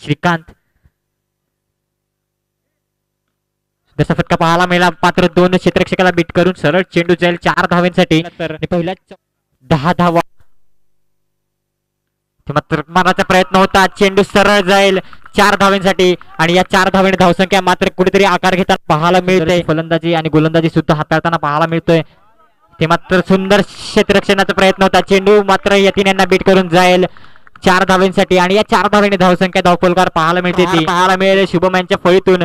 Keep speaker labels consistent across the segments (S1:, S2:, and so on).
S1: श्रीकांत जसा फटका पाहायला मिळाला मात्र दोन क्षेत्ररक्षकाला बीट करून सरळ चेंडू जाईल 4 धावांसाठी पहिल्या 10 धावा मात्र मारण्याचा प्रयत्न होता चेंडू सरळ जाईल 4 धावांसाठी आणि या 4 धावांनी धावसंख्या मात्र कुठेतरी आकार घेताना पाहायला मिळते फलंदाजी आणि गोलंदाजी सुद्धा हाताळताना पाहायला मिळतोय ते मात्र सुंदर क्षेत्ररक्षणाचा प्रयत्न होता चेंडू मात्र यतीन यांना बीट करून जाईल 4 धावांसाठी आणि या 4 धावांनी धावसंख्या धावफलकार पाहायला मिळते ती पाहायला मिळेल शुभम यांच्या फळीतून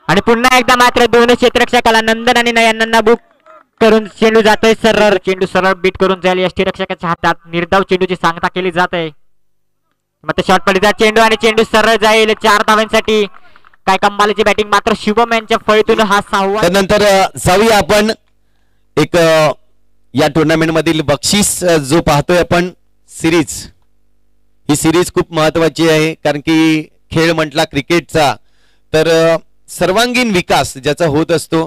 S1: आणि पुन्हा एकदा मात्र दोन क्षेत्ररक्षकाला नंदन आणि नयनांना बुक करून चेंडू जातोय सरळ चेंडू सरळ बीट करून जाईल यष्टीरक्षकाच्या हातात निर्धाव चेंडूची सांगता केली जात आहे मग शॉट पडीचा चेंडू आणि चेंडू सरळ जाईल 4 धावांसाठी काय कमालीची बॅटिंग मात्र शुभम यांच्या फळीतून हा 6वा
S2: त्यानंतर जाऊया आपण एक या टुर्नामेंट मधील बक्षीस जो पाहतोय आपण सिरीज ही सिरीज खूप महत्वाची आहे कारण की खेळ म्हटला क्रिकेटचा तर सर्वांगीण विकास ज्याचा होत असतो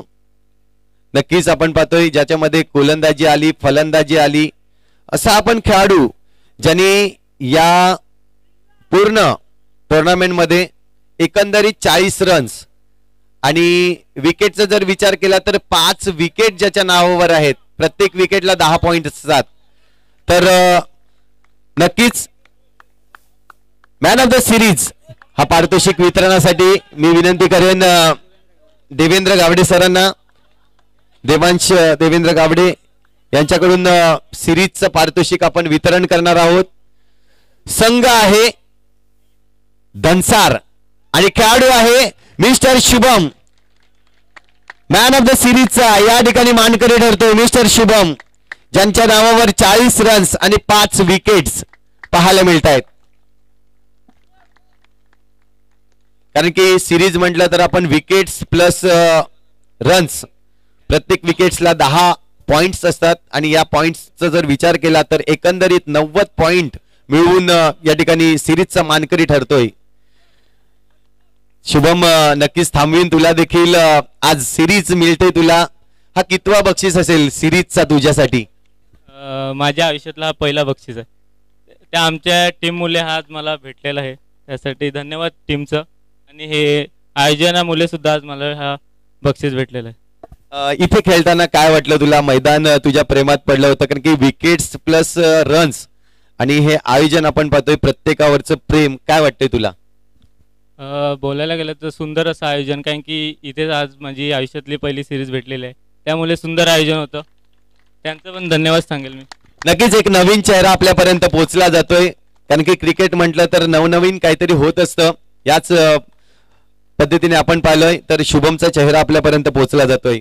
S2: नक्कीच आपण पाहतोय ज्याच्यामध्ये गोलंदाजी आली फलंदाजी आली असा आपण खेळाडू ज्याने या पूर्ण टुर्नामेंट मध्ये एकंदरीत 40 रन्स आणि विकेटचा जर विचार केला तर 5 विकेट ज्याच्या नावावर आहेत प्रत्येक विकेटला 10 पॉइंट असतात तर नक्कीच मॅन ऑफ द सिरीज हा पारितोषिक वितरणासाठी मी विनंती करेन देवेंद्र गावडे सरांना देवांश देवेंद्र गावडे यांच्याकडून सिरीजचं पारितोषिक आपण वितरण करणार आहोत संघ आहे धनसार आणि खेळाडू आहे mister Shubham man of the सिरीजचा या ठिकाणी मानकरी ठरतो मिस्टर शुभम ज्यांच्या नावावर 40 रन्स आणि 5 विकेट्स पाहायला मिळत आहेत कारण की सिरीज म्हटलं तर आपण विकेट्स प्लस रन्स प्रत्येक विकेट्सला 10 पॉइंट्स असतात आणि या पॉइंट्सचा जर विचार केला तर एकंदरीत 90 पॉइंट मिळवून या ठिकाणी सिरीजचा मानकरी ठरतोय शुभम नक्कीच थांबवीन तुला देखील आज सिरीज मिळते तुला हा कितवा बक्षीस असेल सिरीजचा तुझ्यासाठी
S3: माझ्या आयुष्यातला हा पहिला बक्षीस आहे त्या आमच्या टीम मुले हा आज मला भेटलेला आहे त्यासाठी धन्यवाद टीमचं आणि हे आयोजनामुळे सुद्धा आज मला हा बक्षीस भेटलेला आहे
S2: इथे खेळताना काय वाटलं तुला मैदान तुझ्या प्रेमात पडलं होतं कारण की विकेट्स प्लस रन्स आणि हे आयोजन आपण पाहतोय प्रत्येकावरचं प्रेम काय वाटतंय तुला
S3: बोलायला गेलं तर सुंदर असं आयोजन कारण की इथेच आज माझी आयुष्यातली पहिली सिरीज भेटलेली आहे त्यामुळे सुंदर आयोजन होतं त्यांचं पण धन्यवाद सांगेल मी
S2: नक्कीच एक नवीन चेहरा आपल्यापर्यंत पोहोचला जातोय कारण की क्रिकेट म्हटलं तर नवनवीन काहीतरी होत असतं याच पद्धतीने आपण पाहिलोय तर शुभमचा चेहरा आपल्यापर्यंत पोहोचला जातोय